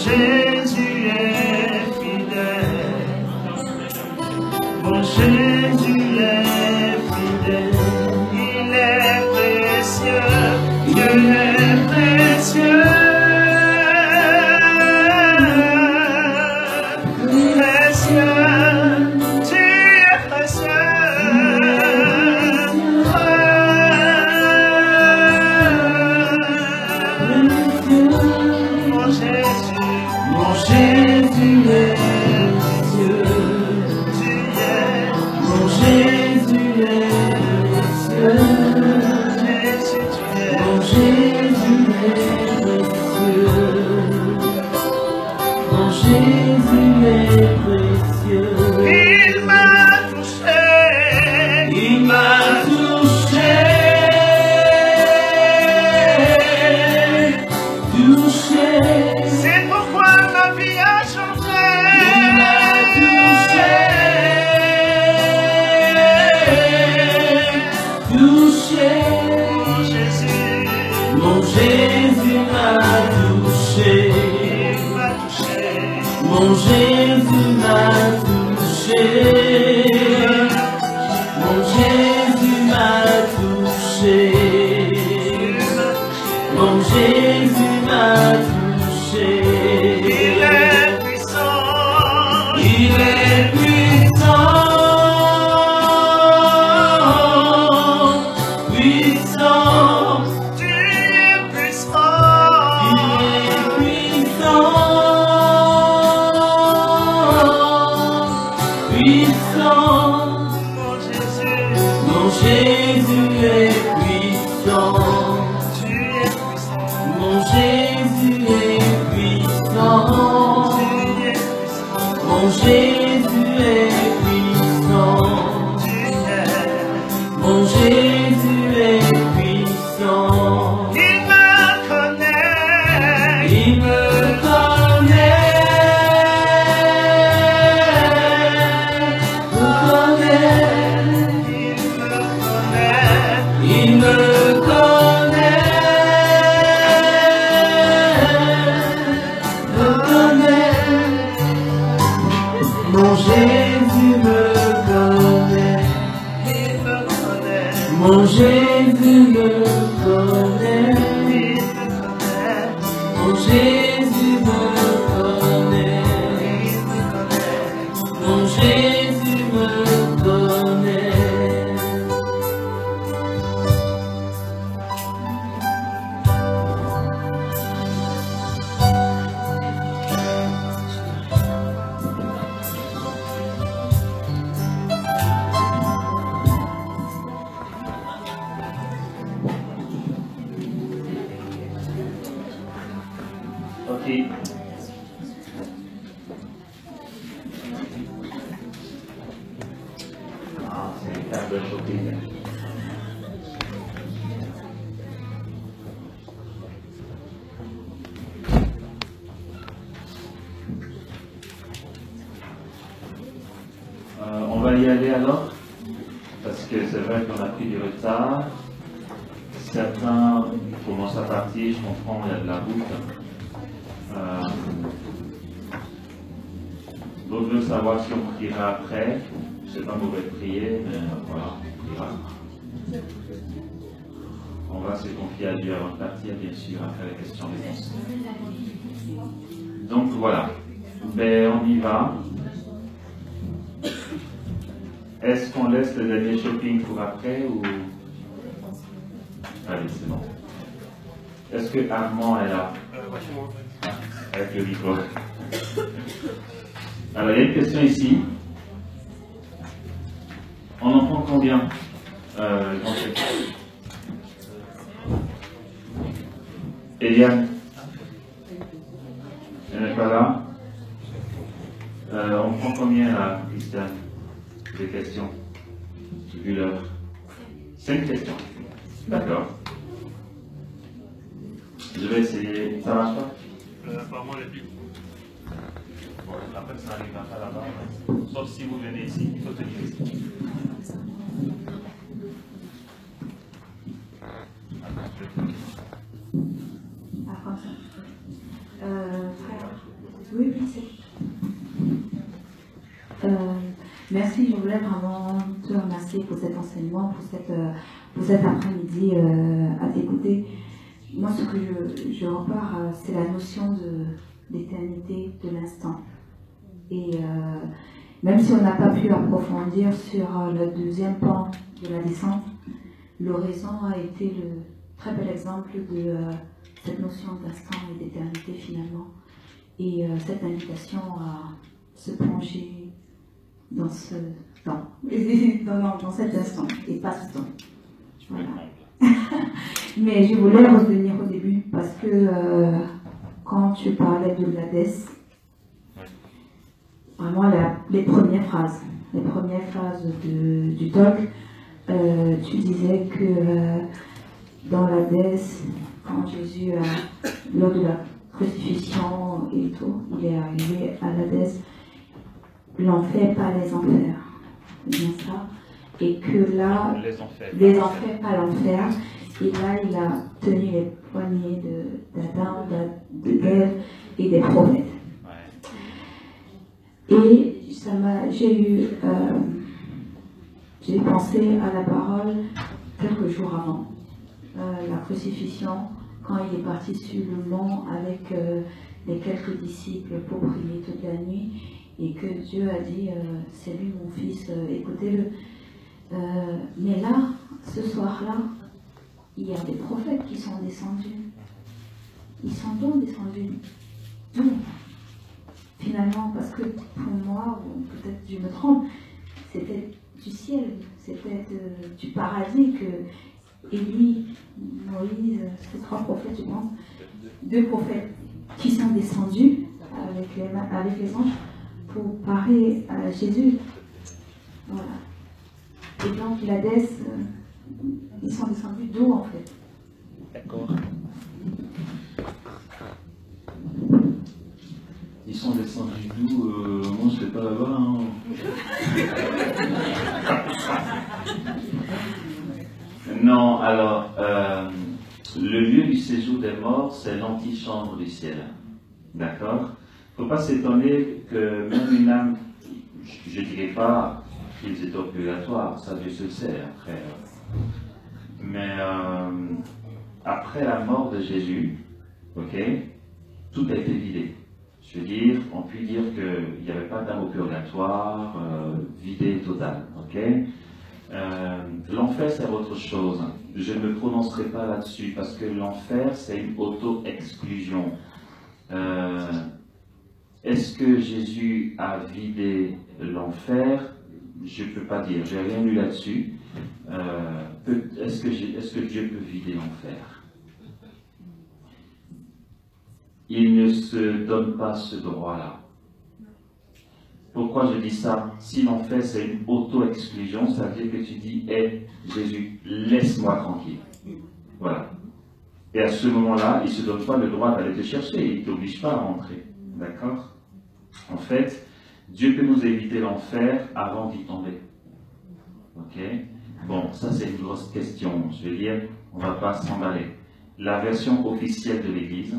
Jésus est fidèle. Mon Jésus est fidèle. Il est précieux. Dieu est précieux. On va y aller alors, parce que c'est vrai qu'on a pris du retard. Certains commencent à partir, je comprends, il y a de la route. D'autres veulent savoir si on priera après. Je ne sais pas, vous pouvez prier, mais voilà, on priera. On va se confier à Dieu avant de partir, bien sûr, après les questions-réponses. Donc voilà, mais on y va. Est-ce qu'on laisse le dernier shopping pour après ou... Allez, c'est bon. Est-ce que Armand est là? Avec le micro. Alors, il y a une question ici. On en prend combien Eliane? Elle n'est pas là? On prend combien là, Christiane? Des questions? J'ai vu l'heure. 5 questions. D'accord. Je vais essayer. Ça marche pas? Apparemment, les plus. Bon, après, ça n'arrivera pas là-bas. Sauf si vous venez ici, il faut tenir ici. Frère, Oui, merci. Merci, je voulais vraiment te remercier pour cet enseignement, pour cet après-midi à t'écouter. Moi, ce que je repars, c'est la notion d'éternité, de l'instant. Et même si on n'a pas pu approfondir sur le deuxième pan de la descente, l'oraison a été le très bel exemple de cette notion d'instant et d'éternité finalement. Et cette invitation à se plonger dans ce temps, dans cet instant, et pas ce temps. Voilà. Mais je voulais revenir au début parce que quand tu parlais de l'Hadès, vraiment les premières phrases du talk, tu disais que dans l'Hadès, quand Jésus, lors de la crucifixion et tout, il est arrivé à l'Hadès, l'enfer, pas les enfers, c'est bien ça, et que là, les enfers, pas l'enfer, et là, il a tenu les poignets d'Adam, d'Ève et des prophètes. Et j'ai pensé à la parole quelques jours avant la crucifixion, quand il est parti sur le mont avec les quelques disciples pour prier toute la nuit, et que Dieu a dit c'est lui mon fils, écoutez-le. Mais là, ce soir-là, il y a des prophètes qui sont descendus. Ils sont donc descendus d'où finalement? Parce que pour moi, ou peut-être je me trompe, c'était du ciel, c'était du paradis que Élie, Moïse, ces trois prophètes, je pense, deux prophètes qui sont descendus avec les anges pour parler à Jésus. Voilà. Et donc l'Hadès, ils sont descendus d'où en fait? D'accord. Ils sont descendus d'où? Moi je ne serais pas là-bas. Hein. Non, alors, le lieu du séjour des morts, c'est l'antichambre du ciel. D'accord? Il ne faut pas s'étonner que même une âme, je ne dirais pas qu'ils étaient au purgatoire, ça Dieu se sait après. Mais après la mort de Jésus, ok, tout a été vidé. Je veux dire, on peut dire qu'il n'y avait pas d'âme au purgatoire, vidé total, ok. L'enfer, c'est autre chose. Je ne me prononcerai pas là-dessus parce que l'enfer, c'est une auto-exclusion. Est-ce que Jésus a vidé l'enfer? Je ne peux pas dire. J'ai rien lu là-dessus. Est-ce que Dieu peut vider l'enfer? Il ne se donne pas ce droit-là. Pourquoi je dis ça? Si l'enfer c'est une auto-exclusion, ça veut dire que tu dis, hé, Jésus, laisse-moi tranquille. Voilà. Et à ce moment-là, il ne se donne pas le droit d'aller te chercher, il ne t'oblige pas à rentrer. D'accord? En fait, Dieu peut nous éviter l'enfer avant d'y tomber. Ok? Bon, ça c'est une grosse question. Je veux dire, on ne va pas s'emballer. La version officielle de l'Église,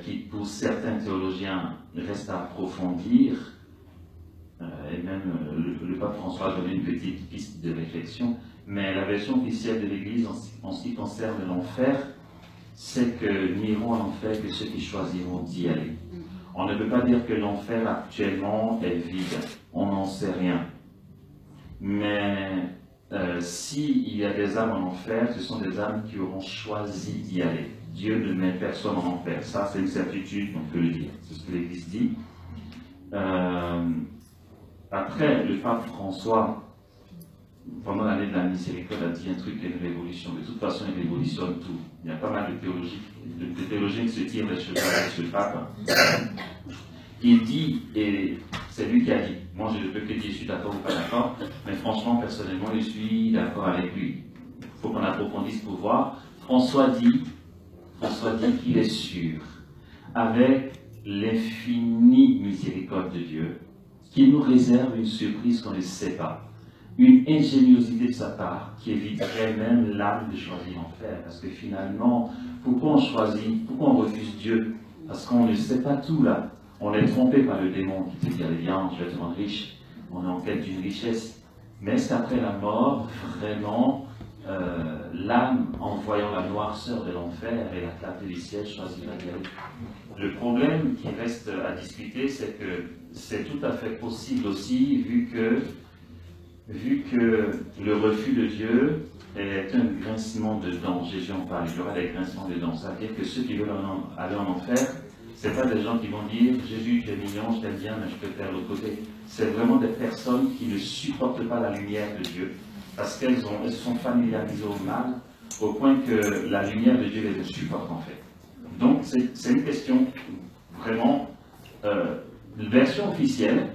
qui pour certains théologiens reste à approfondir, et même le pape François a donné une petite piste de réflexion, mais la version officielle de l'Église en ce qui concerne l'enfer, c'est que n'iront à l'enfer que ceux qui choisiront d'y aller. On ne peut pas dire que l'enfer actuellement est vide, on n'en sait rien. Mais s'il y a des âmes en enfer, ce sont des âmes qui auront choisi d'y aller. Dieu ne met personne en enfer. Ça, c'est une certitude, on peut le dire. C'est ce que l'Église dit. Après, le pape François, pendant l'année de la miséricorde, a dit un truc, une révolution. De toute façon, il révolutionne tout. Il y a pas mal de théologiens qui se tirent les cheveux avec ce pape. Il dit, et c'est lui qui a dit, moi je ne peux que dire je suis d'accord ou pas d'accord, mais franchement, personnellement, je suis d'accord avec lui. Il faut qu'on approfondisse pour voir. François dit qu'il est sûr, avec l'infinie miséricorde de Dieu, qu'il nous réserve une surprise qu'on ne sait pas. Une ingéniosité de sa part qui éviterait même l'âme de choisir l'enfer. Parce que finalement, pourquoi on refuse Dieu Parce qu'on ne sait pas tout là. On est trompé par le démon qui te dit, allez viens, je vais te rendre riche. On est en quête d'une richesse. Mais est-ce qu'après la mort, vraiment, l'âme, en voyant la noirceur de l'enfer et la clarté du ciel, choisira d'y aller? Le problème qui reste à discuter, c'est que c'est tout à fait possible aussi, vu que le refus de Dieu est un grincement de dents. Jésus en parle, il y aura des grincements de dents. Ça veut dire que ceux qui veulent aller en enfer, ce n'est pas des gens qui vont dire « Jésus, tu es mignon, je t'aime bien, mais je peux faire l'autre côté ». C'est vraiment des personnes qui ne supportent pas la lumière de Dieu, parce qu'elles se sont familiarisées au mal, au point que la lumière de Dieu les supporte en fait. Donc c'est une question vraiment, version officielle,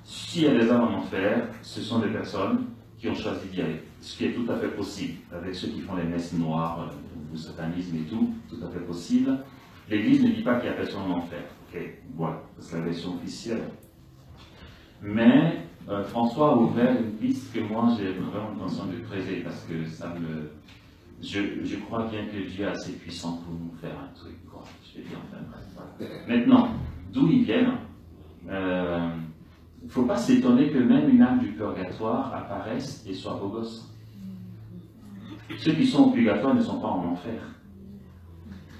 s'il y a des âmes en enfer, ce sont des personnes qui ont choisi d'y aller. Ce qui est tout à fait possible, avec ceux qui font les messes noires, le satanisme et tout à fait possible. L'Église ne dit pas qu'il y a personne en enfer. Ok, voilà, c'est la version officielle. Mais François a ouvert une piste que moi j'ai vraiment l'intention de creuser, parce que ça me... Je crois bien que Dieu est assez puissant pour nous faire un truc, quoi. Je vais dire enfin bref. Maintenant, d'où ils viennent, il ne faut pas s'étonner que même une âme du purgatoire apparaisse et soit beau gosse. Ceux qui sont au purgatoire ne sont pas en enfer.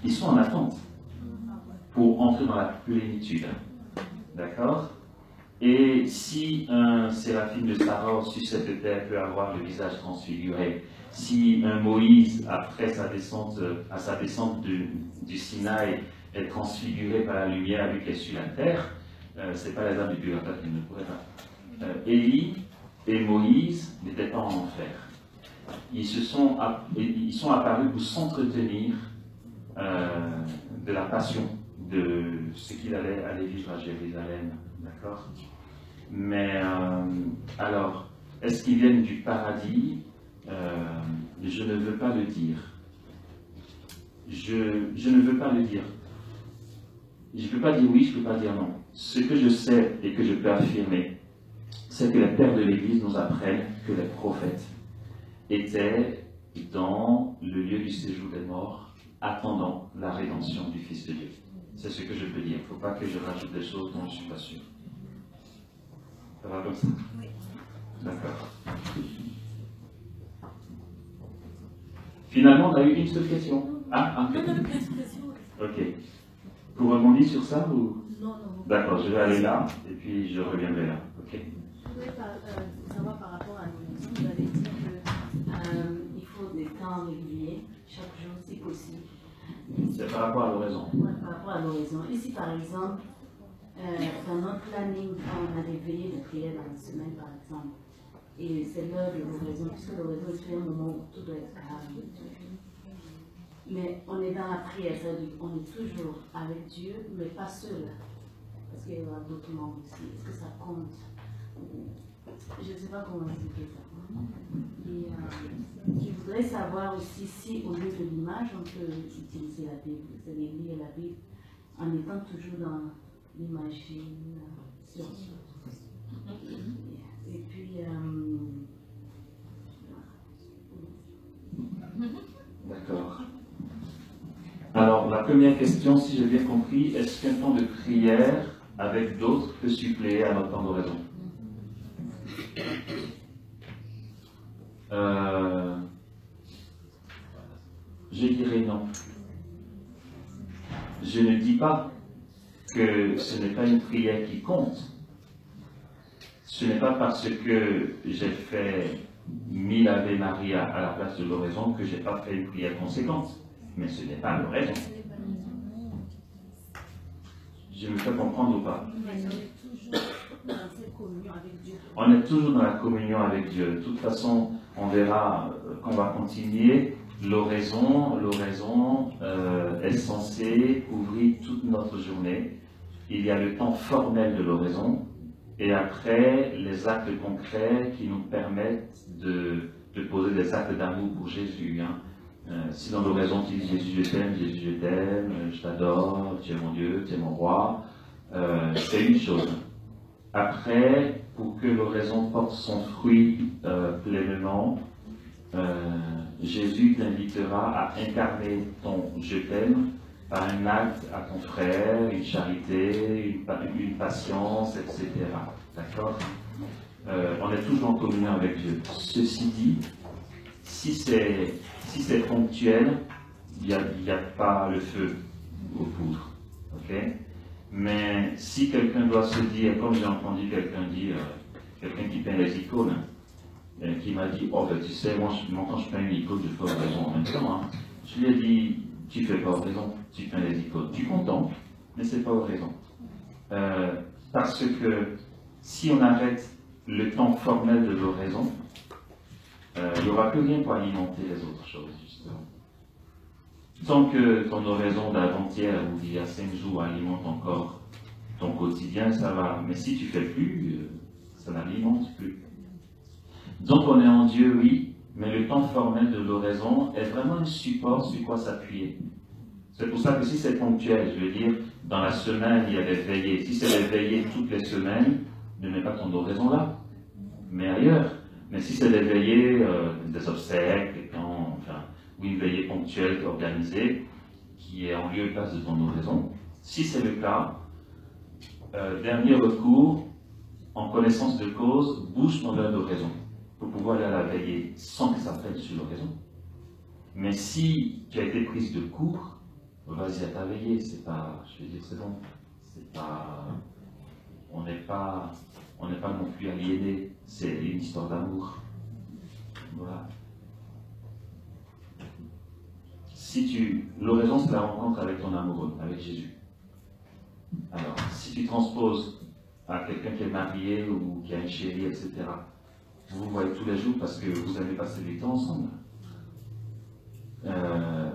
Ils sont en attente pour entrer dans la plénitude. D'accord? Et si un séraphim de Saror sur cette terre peut avoir le visage transfiguré, si un Moïse, après sa descente, à sa descente du Sinaï, est transfiguré par la lumière vu qu'elle suit la terre, ce n'est pas les âmes du purgatoire qui ne pourraient pas. Élie et Moïse n'étaient pas en enfer. Ils sont apparus pour s'entretenir de la passion, de ce qu'il allait aller vivre à Jérusalem. D'accord? Mais alors, est-ce qu'ils viennent du paradis? Je ne veux pas le dire. Je ne veux pas le dire. Je ne peux pas dire oui, je ne peux pas dire non. Ce que je sais et que je peux affirmer, c'est que les pères de l'Église nous apprennent que les prophètes étaient dans le lieu du séjour des morts, attendant la rédemption du Fils de Dieu. C'est ce que je peux dire. Il ne faut pas que je rajoute des choses dont je ne suis pas sûr. Ça va comme ça? Oui. D'accord. Finalement, on a eu une seule question. Ah, non, une question. Ok. Vous rebondissez sur ça ou... Non. D'accord, je vais aller là et puis je reviendrai là. Ok. Oui, savoir par rapport à l'horizon, vous avez dit qu'il faut des temps réguliers, chaque jour si possible. C'est par rapport à l'horizon. Oui, par rapport à l'horizon. Ici, par exemple, dans notre planning, on a des veillées de prière dans la semaine, par exemple. Et c'est l'heure de l'horizon, puisque l'horizon est un moment où tout doit être calme. Mais on est dans la prière, c'est-à-dire on est toujours avec Dieu, mais pas seul. Parce qu'il y aura d'autres membres aussi. Est-ce que ça compte? Je ne sais pas comment expliquer ça. Et je voudrais savoir aussi si, au lieu de l'image, on peut utiliser la Bible, c'est-à-dire lire la Bible en étant toujours dans l'imagination. Et puis, D'accord. Alors, la première question, si j'ai bien compris, est-ce qu'un temps de prière avec d'autres peut suppléer à notre temps d'oraison? Je dirais non. Je ne dis pas que ce n'est pas une prière qui compte. Ce n'est pas parce que j'ai fait 1000 Ave Maria à la place de l'oraison que je n'ai pas fait une prière conséquente. Mais ce n'est pas l'oraison. Je me fais comprendre ou pas? On est toujours dans la communion avec Dieu. De toute façon, on verra qu'on va continuer. L'oraison est censée couvrir toute notre journée. Il y a le temps formel de l'oraison et après les actes concrets qui nous permettent de poser des actes d'amour pour Jésus. Si dans l'oraison tu dis Jésus je t'aime, je t'adore, tu es mon Dieu, tu es mon roi, c'est une chose. Après, pour que l'oraison porte son fruit pleinement, Jésus t'invitera à incarner ton je t'aime par un acte à ton frère, une charité, une patience, etc. D'accord? On est toujours en communion avec Dieu. Ceci dit, si c'est ponctuel, il n'y a pas le feu aux poudres. Okay? Mais si quelqu'un doit se dire, comme j'ai entendu quelqu'un dire, quelqu'un qui peint les icônes, qui m'a dit, oh ben tu sais, moi quand je peins une icône, je fais oraison en même temps. Hein. Je lui ai dit, tu fais pas oraison, tu peins les icônes. Tu contemples, mais c'est pas oraison. Parce que si on arrête le temps formel de l'oraison, il n'y aura plus rien pour alimenter les autres choses, justement. Tant que ton oraison d'avant-hier ou d'il y a 5 jours alimente encore ton quotidien, ça va. Mais si tu fais plus, ça n'alimente plus. Donc on est en Dieu, oui, mais le temps formel de l'oraison est vraiment un support sur quoi s'appuyer. C'est pour ça que si c'est ponctuel, je veux dire, dans la semaine, il y a des veillées. Si c'est des veillées toutes les semaines, ne mets pas ton oraison là, mais ailleurs. Mais si c'est des veillées, des obsèques, ou une veillée ponctuelle organisée, qui est en lieu et place de ton oraison, si c'est le cas, dernier recours, en connaissance de cause, bouge ton heure d'oraison pour pouvoir aller à la veillée sans que ça prenne sur l'oraison. Mais si tu as été prise de court, vas-y à ta veillée, c'est pas, je veux dire, c'est bon, c'est pas, on n'est pas non plus aliénés, c'est une histoire d'amour. Voilà. L'oraison, c'est la rencontre avec ton amoureux, avec Jésus. Alors, si tu transposes à quelqu'un qui est marié ou qui a une chérie, etc., vous vous voyez tous les jours parce que vous avez passé du temps ensemble.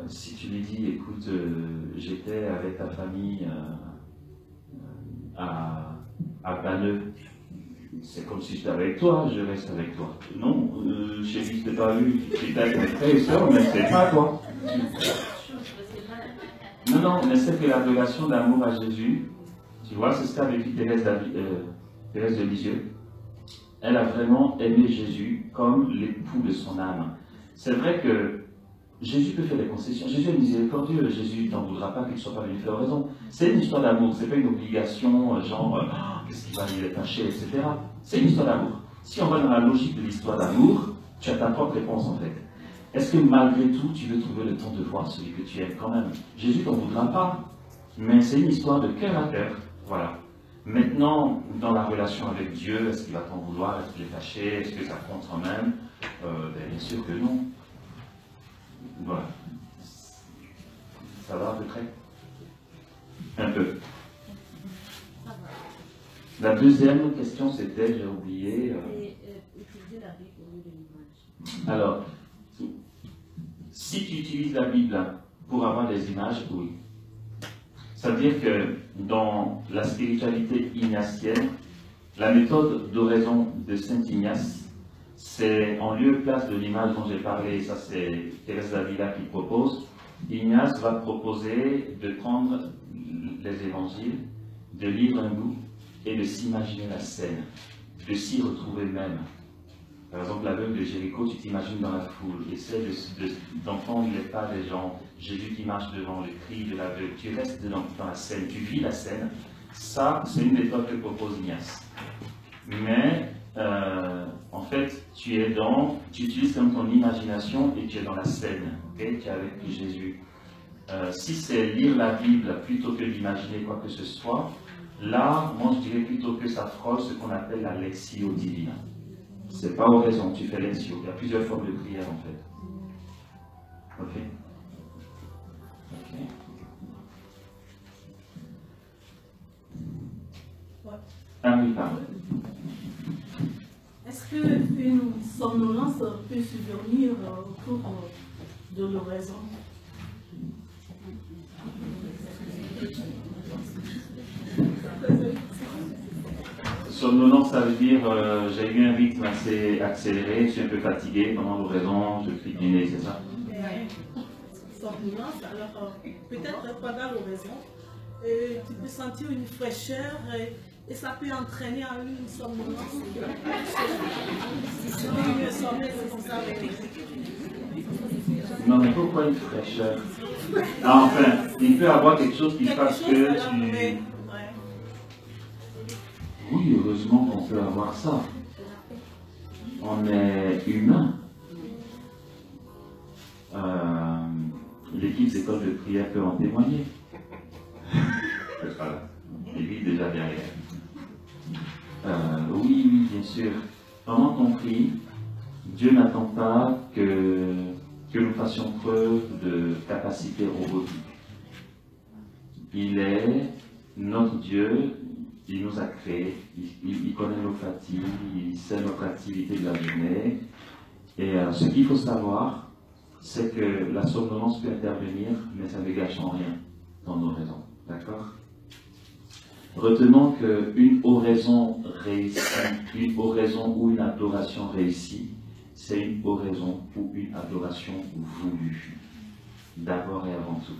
Si tu lui dis, écoute, j'étais avec ta famille à Banneux, c'est comme si j'étais avec toi, je reste avec toi. Non, chérie, je t'ai pas vu, j'étais avec mes frères et sœurs, mais c'est pas toi. Non, mais c'est que la relation d'amour à Jésus, tu vois, c'est ce qu'a vécu Thérèse de Lisieux. Elle a vraiment aimé Jésus comme l'époux de son âme. C'est vrai que Jésus peut faire des concessions. Jésus est miséricordieux. Jésus t'en voudra pas qu'il ne soit pas venu faire raison. C'est une histoire d'amour. C'est pas une obligation, genre, qu'est-ce qu'il va y attacher, etc. C'est une histoire d'amour. Si on va dans la logique de l'histoire d'amour, tu as ta propre réponse en fait. Est-ce que malgré tout, tu veux trouver le temps de voir celui que tu aimes quand même? Jésus t'en voudra pas. Mais c'est une histoire de cœur à cœur. Voilà. Maintenant, dans la relation avec Dieu, est-ce qu'il va t'en vouloir? Est-ce qu'il est fâché? Est-ce que ça compte quand même? Bien sûr que non. Voilà. Ça va à peu près? Un peu. La deuxième question, c'était, j'ai oublié... utiliser la Bible au lieu de l'image. Alors, si tu utilises la Bible pour avoir des images, oui. Ça veut dire que dans la spiritualité ignatienne, la méthode d'oraison de Saint Ignace, c'est en lieu et place de l'image dont j'ai parlé, ça c'est Thérèse d'Avila qui propose. Ignace va proposer de prendre les évangiles, de lire un bout et de s'imaginer la scène, de s'y retrouver même. Par exemple, l'aveugle de Jéricho, tu t'imagines dans la foule, essaie d'entendre les pas des gens, Jésus qui marche devant, le cri de l'aveugle, tu restes dans la scène, tu vis la scène. Ça, c'est une méthode que propose Ignace. Mais, en fait, tu utilises comme ton imagination et tu es dans la scène, okay? Tu es avec Jésus. Si c'est lire la Bible plutôt que d'imaginer quoi que ce soit, là, moi je dirais plutôt que ça frôle ce qu'on appelle la Lectio Divina. C'est pas oraison, tu fais Lectio. Il y a plusieurs formes de prière en fait. Ok. Ah oui, pardon. Est-ce qu'une somnolence peut survenir au cours de l'oraison? Somnolence, ça veut dire j'ai eu un rythme assez accéléré, je suis un peu fatigué pendant l'oraison, je crie du nez, c'est ça? Somnolence, alors peut-être pendant l'oraison, tu peux sentir une fraîcheur et ça peut entraîner à une somnolence. Non, mais pourquoi une fraîcheur? Enfin, il peut y avoir quelque chose qui Quelque fasse chose que de la tu... vraie. Oui, heureusement qu'on peut avoir ça. On est humain. L'équipe d'école de prière peut en témoigner. Voilà. Et lui déjà derrière. Oui, bien sûr. Pendant qu'on prie, Dieu n'attend pas que nous fassions preuve de capacité robotique. Il est notre Dieu, il nous a créés, il connaît nos fatigues, il sait notre activité de la journée. Et ce qu'il faut savoir, c'est que la somnolence peut intervenir, mais ça ne gâche en rien dans nos raisons. D'accord? Retenons qu'une oraison réussie, une oraison ou une adoration réussie, c'est une oraison ou une adoration voulue. D'abord et avant tout.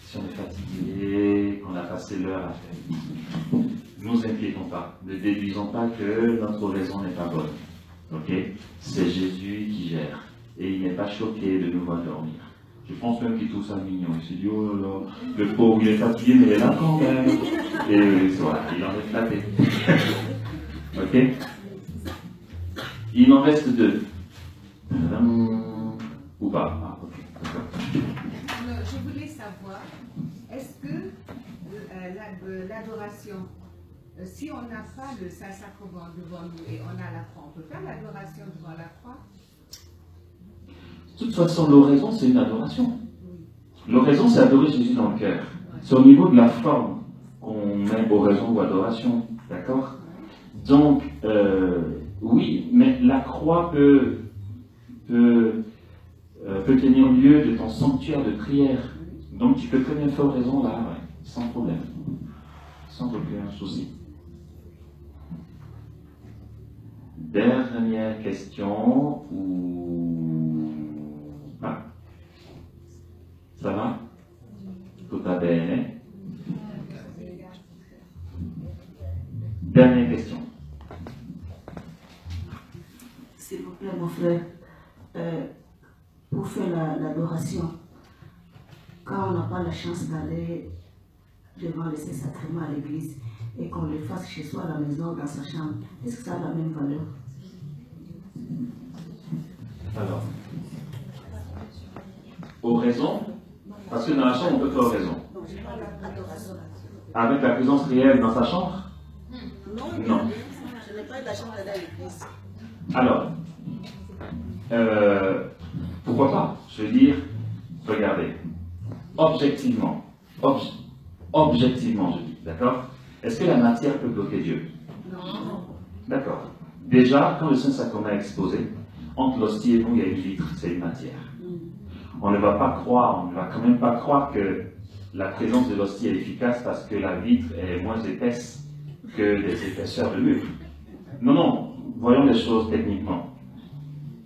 Si on est fatigué, qu'on a passé l'heure à faire, ne nous inquiétons pas. Ne déduisons pas que notre oraison n'est pas bonne. Ok? C'est Jésus qui gère. Et il n'est pas choqué de nous voir dormir. Je pense même qu'il trouve ça mignon. Il se dit, oh là là, le pauvre, il est fatigué, mais il est là quand même. Et voilà, il en est flatté. Ok? Il en reste 2. Ou pas? Ah, ok. Je voulais savoir, est-ce que l'adoration, si on n'a pas le Saint-Sacrement devant nous et on a la croix, on peut faire l'adoration devant la croix? De toute façon, l'oraison, c'est une adoration. L'oraison, c'est adorer Jésus dans le cœur. C'est au niveau de la forme qu'on met oraison ou adoration. D'accord? Donc, oui, mais la croix peut tenir lieu de ton sanctuaire de prière. Donc, tu peux très bien faire oraison là, ouais, sans problème. Sans aucun souci. Dernière question ou... Ah. Ça va? Tout va bien? Dernière question. S'il vous plaît, mon frère, pour faire l'adoration, quand on n'a pas la chance d'aller devant le Saint-Sacrement à l'église et qu'on le fasse chez soi à la maison, dans sa chambre, est-ce que ça a la même valeur? Alors, oraison, parce que dans la chambre, on peut faire oraison. Avec la présence réelle dans sa chambre? Non. Je n'ai pas eu la chance d'aller à l'église. Alors, pourquoi pas? Je veux dire, regardez, objectivement, objectivement, je dis, d'accord? Est-ce que la matière peut bloquer Dieu? Non. D'accord. Déjà, quand le Saint-Sacrement est exposé, entre l'hostie et nous, il y a une vitre, c'est une matière. On ne va pas croire, on ne va quand même pas croire que la présence de l'hostie est efficace parce que la vitre est moins épaisse que les épaisseurs de mur. Non, non, voyons les choses techniquement.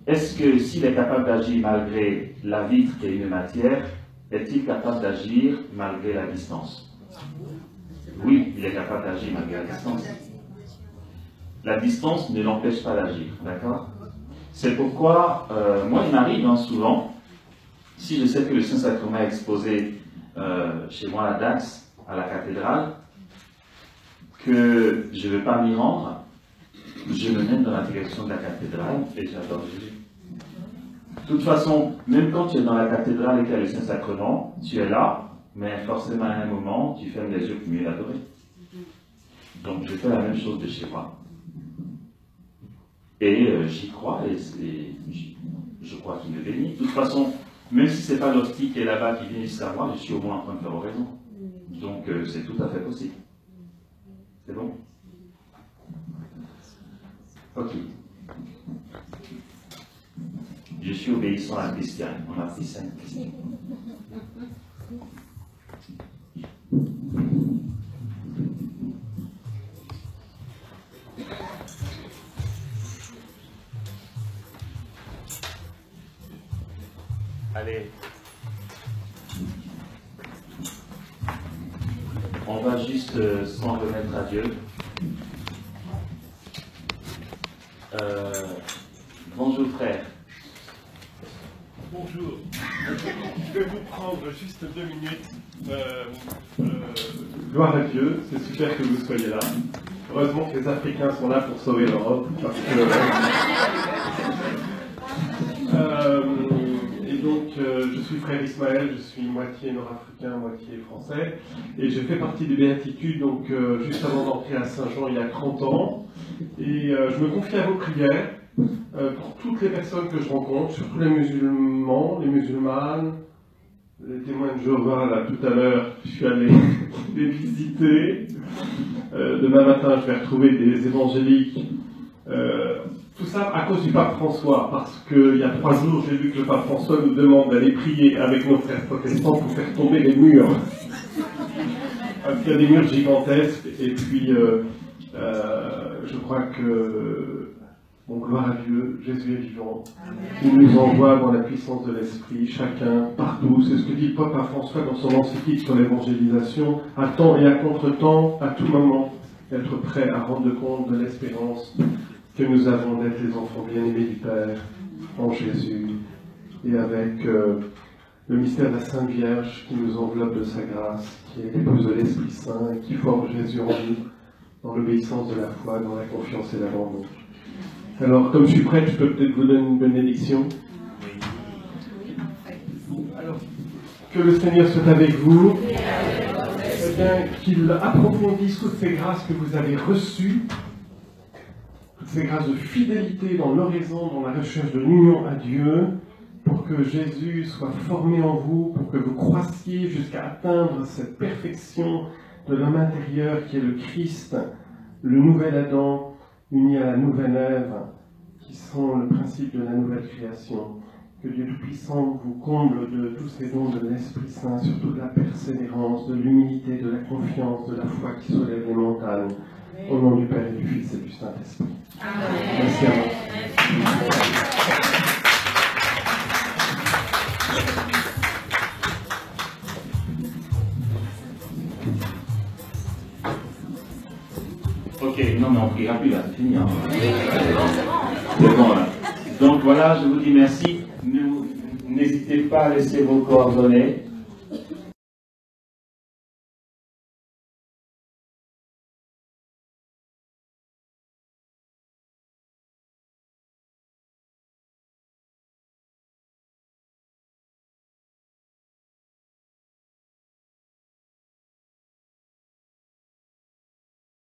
Est-ce que s'il est capable d'agir malgré la vitre qui est une matière, est-il capable d'agir malgré la distance? Oui, il est capable d'agir malgré la distance. La distance ne l'empêche pas d'agir, d'accord? C'est pourquoi, moi il m'arrive souvent, si je sais que le Saint-Sacrement est exposé chez moi à Dax, à la cathédrale, que je ne veux pas m'y rendre, je me mène dans la direction de la cathédrale et j'adore Jésus. De toute façon, même quand tu es dans la cathédrale et qu'il y a le Saint-Sacrement, tu es là, mais forcément à un moment, tu fermes les yeux pour mieux l'adorer. Donc je fais la même chose de chez moi. Et j'y crois et je crois qu'il me bénit. De toute façon, même si ce n'est pas l'hostie qui est là-bas qui vient jusqu'à moi, je suis au moins en train de faire oraison. Donc c'est tout à fait possible. C'est bon? Ok. Je suis obéissant à Christiane. On a pris 5 questions. Allez. On va juste s'en remettre à Dieu. Bonjour frère. Bonjour. Je vais vous prendre juste 2 minutes. Gloire à Dieu, c'est super que vous soyez là. Heureusement que les Africains sont là pour sauver l'Europe. Parce que, et donc, je suis frère Ismaël, je suis moitié nord-africain, moitié français. Et j'ai fait partie des Béatitudes, donc juste avant d'entrer à Saint-Jean il y a 30 ans. Et je me confie à vos prières pour toutes les personnes que je rencontre, surtout les musulmans, les musulmanes, les témoins de Jéhovah, là, tout à l'heure, je suis allé les visiter. Demain matin, je vais retrouver des évangéliques. Tout ça à cause du pape François, parce qu'il y a 3 jours, j'ai vu que le pape François nous demande d'aller prier avec nos frères protestants pour faire tomber les murs. Parce qu'il y a des murs gigantesques, et puis je crois que, bon, gloire à Dieu, Jésus est vivant. Il nous envoie dans la puissance de l'Esprit, chacun, partout. C'est ce que dit le pape François dans son encyclique sur l'évangélisation, à temps et à contre-temps, à tout moment, être prêt à rendre compte de l'espérance que nous avons d'être les enfants bien-aimés du Père en Jésus, et avec le mystère de la Sainte Vierge qui nous enveloppe de sa grâce, qui est l'épouse de l'Esprit Saint et qui forge Jésus en nous, dans l'obéissance de la foi, dans la confiance et l'abandon. Alors, comme je suis prêtre, je peux peut-être vous donner une bénédiction. Alors, que le Seigneur soit avec vous, et bien qu'il approfondisse toutes ces grâces que vous avez reçues, toutes ces grâces de fidélité dans l'oraison, dans la recherche de l'union à Dieu, pour que Jésus soit formé en vous, pour que vous croissiez jusqu'à atteindre cette perfection de l'homme intérieur qui est le Christ, le nouvel Adam, uni à la nouvelle Ève, qui sont le principe de la nouvelle création. Que Dieu Tout-Puissant vous comble de tous ces dons de l'Esprit Saint, surtout de la persévérance, de l'humilité, de la confiance, de la foi qui soulève les montagnes. Au nom du Père et du Fils et du Saint-Esprit. Merci à vous. Ok, non mais on ne priera plus là, c'est fini. Hein. C'est bon là. Donc voilà, je vous dis merci. N'hésitez pas à laisser vos coordonnées.